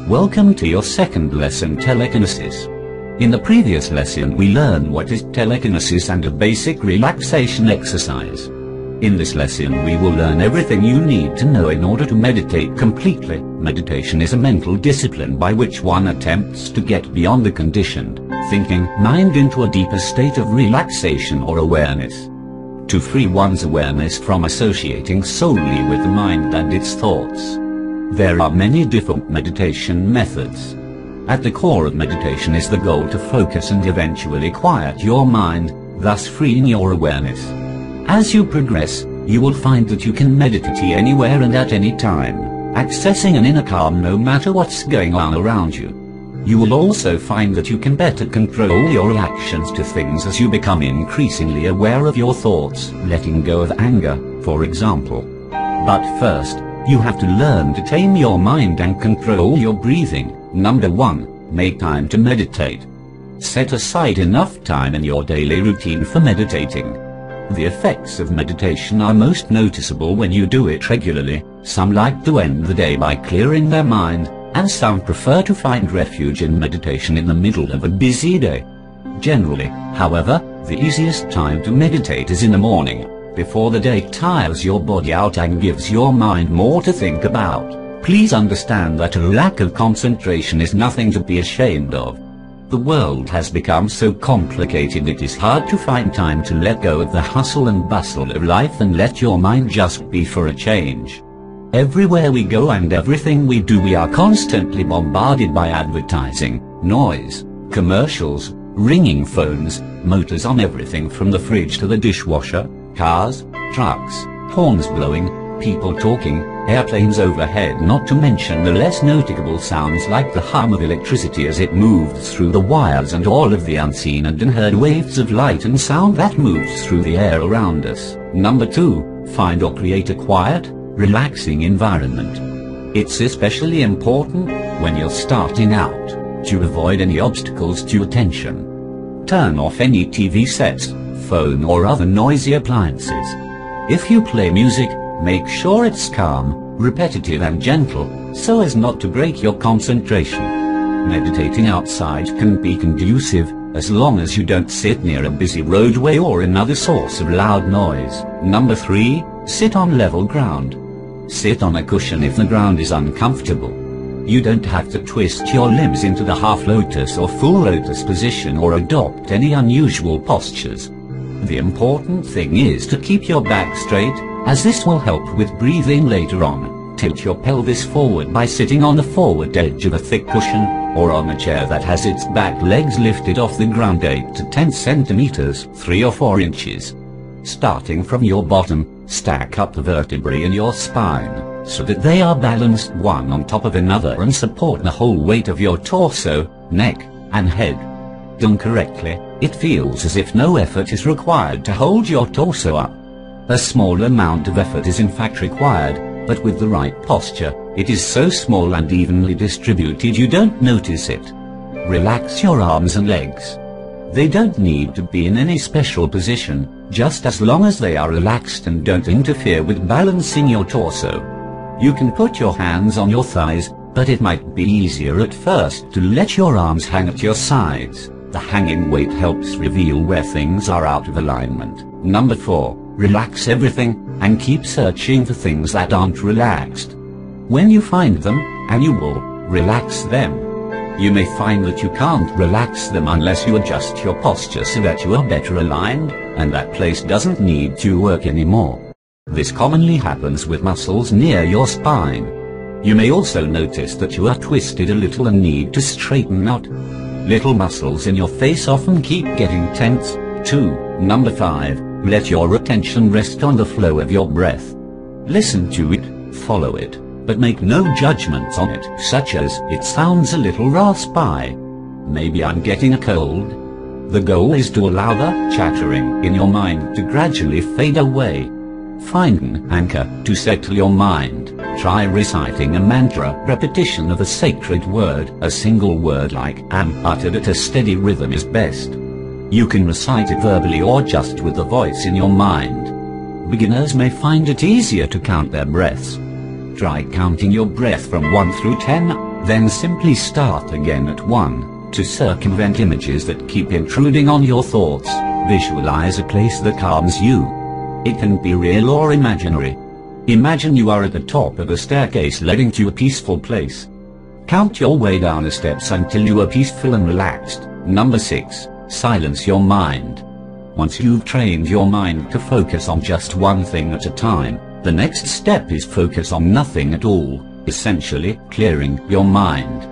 Welcome to your second lesson, Telekinesis. In the previous lesson we learned what is telekinesis and a basic relaxation exercise. In this lesson we will learn everything you need to know in order to meditate completely. Meditation is a mental discipline by which one attempts to get beyond the conditioned, thinking mind into a deeper state of relaxation or awareness. To free one's awareness from associating solely with the mind and its thoughts. There are many different meditation methods. At the core of meditation is the goal to focus and eventually quiet your mind, thus freeing your awareness. As you progress, you will find that you can meditate anywhere and at any time, accessing an inner calm no matter what's going on around you. You will also find that you can better control your reactions to things as you become increasingly aware of your thoughts, letting go of anger, for example. But first, you have to learn to tame your mind and control your breathing. Number 1. Make time to meditate. Set aside enough time in your daily routine for meditating. The effects of meditation are most noticeable when you do it regularly. Some like to end the day by clearing their mind, and some prefer to find refuge in meditation in the middle of a busy day. Generally, however, the easiest time to meditate is in the morning, before the day tires your body out and gives your mind more to think about. Please understand that a lack of concentration is nothing to be ashamed of. The world has become so complicated it is hard to find time to let go of the hustle and bustle of life and let your mind just be for a change. Everywhere we go and everything we do we are constantly bombarded by advertising, noise, commercials, ringing phones, motors on everything from the fridge to the dishwasher, cars, trucks, horns blowing, people talking, airplanes overhead, not to mention the less noticeable sounds like the hum of electricity as it moves through the wires and all of the unseen and unheard waves of light and sound that moves through the air around us. Number 2. Find or create a quiet, relaxing environment. It's especially important when you're starting out to avoid any obstacles to attention. Turn off any TV sets, phone or other noisy appliances. If you play music, make sure it's calm, repetitive and gentle, so as not to break your concentration. Meditating outside can be conducive, as long as you don't sit near a busy roadway or another source of loud noise. Number 3. Sit on level ground. Sit on a cushion if the ground is uncomfortable. You don't have to twist your limbs into the half lotus or full lotus position or adopt any unusual postures. The important thing is to keep your back straight, as this will help with breathing later on. Tilt your pelvis forward by sitting on the forward edge of a thick cushion, or on a chair that has its back legs lifted off the ground 8 to 10 centimeters, 3 or 4 inches. Starting from your bottom, stack up the vertebrae in your spine, so that they are balanced one on top of another and support the whole weight of your torso, neck, and head. Done correctly, it feels as if no effort is required to hold your torso up. A small amount of effort is in fact required, but with the right posture, it is so small and evenly distributed you don't notice it. Relax your arms and legs. They don't need to be in any special position, just as long as they are relaxed and don't interfere with balancing your torso. You can put your hands on your thighs, but it might be easier at first to let your arms hang at your sides. The hanging weight helps reveal where things are out of alignment. Number 4. Relax everything, and keep searching for things that aren't relaxed. When you find them, and you will, relax them. You may find that you can't relax them unless you adjust your posture so that you are better aligned, and that place doesn't need to work anymore. This commonly happens with muscles near your spine. You may also notice that you are twisted a little and need to straighten out. Little muscles in your face often keep getting tense, too. Number 5. Let your attention rest on the flow of your breath. Listen to it, follow it, but make no judgments on it, such as, it sounds a little raspy. Maybe I'm getting a cold. The goal is to allow the chattering in your mind to gradually fade away. Find an anchor to settle your mind. Try reciting a mantra, repetition of a sacred word. A single word like am uttered at a steady rhythm is best. You can recite it verbally or just with the voice in your mind. Beginners may find it easier to count their breaths. Try counting your breath from 1 through 10, Then simply start again at 1, to circumvent images that keep intruding on your thoughts. Visualize a place that calms you. It can be real or imaginary. Imagine you are at the top of a staircase leading to a peaceful place. Count your way down the steps until you are peaceful and relaxed. Number 6. Silence your mind. Once you've trained your mind to focus on just one thing at a time, the next step is focus on nothing at all, essentially clearing your mind.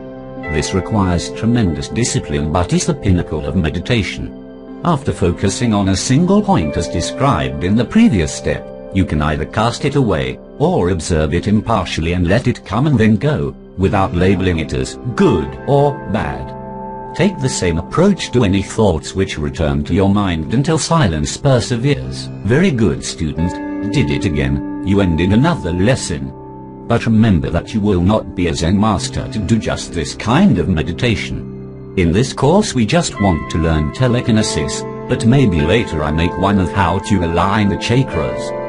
This requires tremendous discipline but is the pinnacle of meditation. After focusing on a single point as described in the previous step, you can either cast it away, or observe it impartially and let it come and then go, without labeling it as good or bad. Take the same approach to any thoughts which return to your mind until silence perseveres. Very good, student. Did it again. You ended another lesson. But remember that you will not be a Zen master to do just this kind of meditation. In this course we just want to learn telekinesis, but maybe later I make one of how to align the chakras.